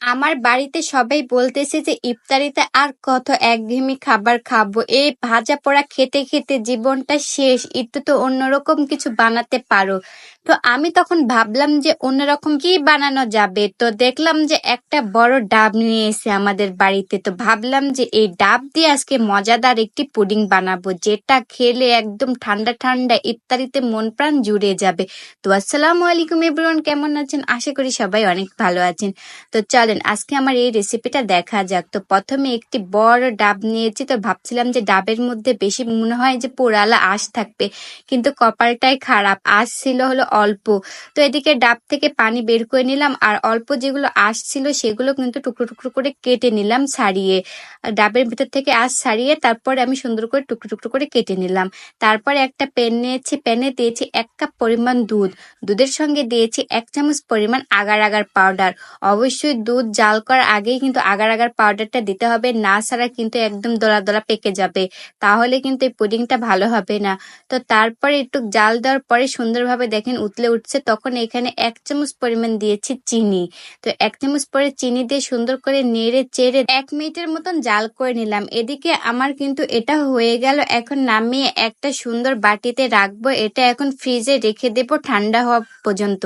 আমার বাড়িতে সবাই বলতেছে যে ইফতারিতে আর কত একঘেয়েমি খাবার খাবো, এই ভাজা পোড়া খেতে খেতে জীবনটা শেষ, একটু তো অন্যরকম কিছু বানাতে পারো। তো আমি তখন ভাবলাম যে অন্যরকম কি বানানো যাবে, তো দেখলাম যে একটা বড় ডাব নিয়ে এসে আমাদের বাড়িতে, তো ভাবলাম যে এই ডাব দিয়ে আজকে মজাদার একটি পুডিং বানাবো, যেটা খেলে একদম ঠান্ডা ঠান্ডা ইফতারিতে মন প্রাণ জুড়ে যাবে। তো আসসালামু আলাইকুম এভরিওয়ান, কেমন আছেন? আশা করি সবাই অনেক ভালো আছেন। তো চলেন আজকে আমার এই রেসিপিটা দেখা যাক। তো প্রথমে একটি বড় ডাব নিয়েছি, তো ভাবছিলাম যে ডাবের মধ্যে বেশি মনে হয় যে পোড়ালা আঁশ থাকবে, কিন্তু কপালটাই খারাপ, আঁশ ছিল হলো অল্প। তো এদিকে ডাব থেকে পানি বের করে নিলাম, আর অল্প যেগুলো আঁশ ছিল সেগুলো কিন্তু টুকরো টুকরো করে কেটে নিলাম ছাড়িয়ে। ডাবের ভিতর থেকে আঁশ ছাড়িয়ে তারপরে আমি সুন্দর করে টুকরো টুকরো করে কেটে নিলাম। তারপরে একটা প্যান নিয়েছি, প্যানে দিয়েছি 1 কাপ পরিমাণ দুধ, দুধের সঙ্গে দিয়েছি 1 চামচ পরিমাণ আগার আগার পাউডার। অবশ্যই দুধ জাল করার আগেই কিন্তু আগার আগার পাউডারটা দিতে হবে, না ছাড়া কিন্তু একদম দলা দলা পেকে যাবে, তাহলে কিন্তু এই পুডিংটা ভালো হবে না। তো তারপরে একটু জাল দেওয়ার পরে সুন্দরভাবে দেখেন উতলে উঠছে, তখন এখানে 1 চামচ পরিমাণ দিয়েছি চিনি। তো 1 চামচ পরে চিনি দিয়ে সুন্দর করে নেড়ে চেড়ে 1 মিনিটের মতন জাল করে নিলাম। এদিকে আমার কিন্তু এটা হয়ে গেল, এখন নামিয়ে একটা সুন্দর বাটিতে রাখবো, এটা এখন ফ্রিজে রেখে দেবো ঠান্ডা হওয়া পর্যন্ত।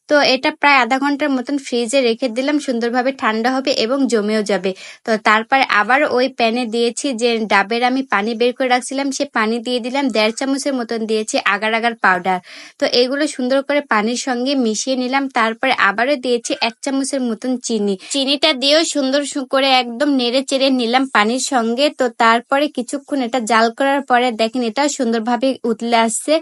তো এটা প্রায় আধা ঘন্টার মতন ফ্রিজে রেখে দিলাম, সুন্দরভাবে ঠান্ডা হবে এবং জমেও যাবে। তো তারপরে আবার ওই প্যানে দিয়েছি যে ডাবের আমি পানি বের করে রাখছিলাম, সে পানি দিয়ে দিলাম, 1.5 চামচের মতন দিয়েছি আগার আগার পাউডার। তো এগুলো সুন্দর করে পানির সঙ্গে মিশিয়ে নিলাম, তারপরে আবারও দিয়েছি 1 চামচের মতন চিনি, চিনিটা দিয়েও সুন্দর করে একদম নেড়ে চেড়ে নিলাম পানির সঙ্গে। তো তারপরে কিছুক্ষণ এটা জাল করার পরে দেখেন এটাও সুন্দরভাবে উতলে আসছে।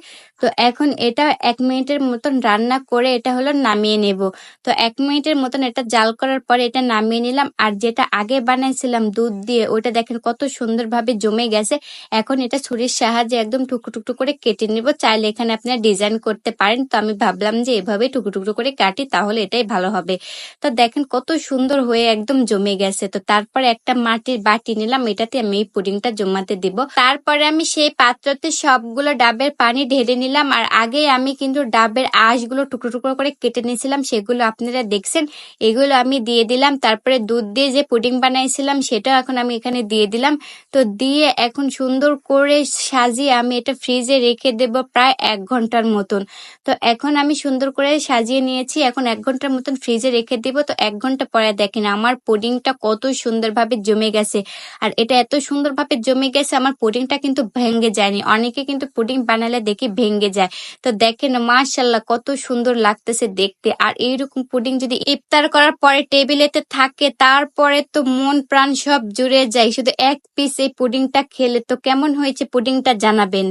তো এখন এটা 1 মিনিটের মতন রান্না করে এটা হলো নামিয়ে নেব। তো 1 মিনিটের মতন এটা জাল করার পরে এটা নামিয়ে নিলাম, আর যেটা আগে বানাইছিলাম দুধ দিয়ে ওটা দেখেন কত সুন্দরভাবে জমে গেছে। এখন এটা ছুরির সাহায্যে একদম টুকরো টুকরো করে কেটে নিব, চাইলে এখানে আপনারা ডিজাইন করতে পারেন, তো আমি ভাবলাম যে এভাবে টুকরো টুকরো করে কাটি তাহলে এটাই ভালো হবে। তো দেখেন কত সুন্দর হয়ে একদম জমে গেছে। তো তারপরে একটা মাটির বাটি নিলাম, এটাতে আমি এই পুডিংটা জমাতে দিব। তারপরে আমি সেই পাত্রতে সবগুলো ডাবের পানি ঢেলে নিলাম, আর আগে আমি কিন্তু ডাবের আঁশগুলো টুকরো টুকরো করে কেটে নিয়েছিলাম, সেগুলো আপনারা দেখছেন, এগুলো আমি দিয়ে দিলাম। তারপরে দুধ দিয়ে যে পুডিং বানাইছিলাম সেটাও এখন আমি এখানে দিয়ে দিলাম। তো দিয়ে এখন সুন্দর করে সাজিয়ে আমি এটা ফ্রিজে রেখে দেব প্রায় 1 ঘন্টার মতন। তো এখন আমি সুন্দর করে সাজিয়ে নিয়েছি, এখন 1 ঘন্টার মতন ফ্রিজে রেখে দিব। তো 1 ঘন্টা পরে দেখেন আমার পুডিংটা কত সুন্দরভাবে জমে গেছে, আর এটা এত সুন্দরভাবে জমে গেছে আমার পুডিংটা কিন্তু ভেঙে যায়নি। অনেকে কিন্তু পুডিং বানালে দেখি ভেঙে যায়। তো দেখেন মাশাআল্লাহ কত সুন্দর লাগতেছে দেখতে। আর এইরকম পুডিং যদি ইফতার করার পরে টেবিলেতে থাকে তারপরে তো মন প্রাণ সব জুড়ে যায়, শুধু 1 পিস এই পুডিংটা খেলে। তো কেমন হয়েছে পুডিংটা জানাবেন।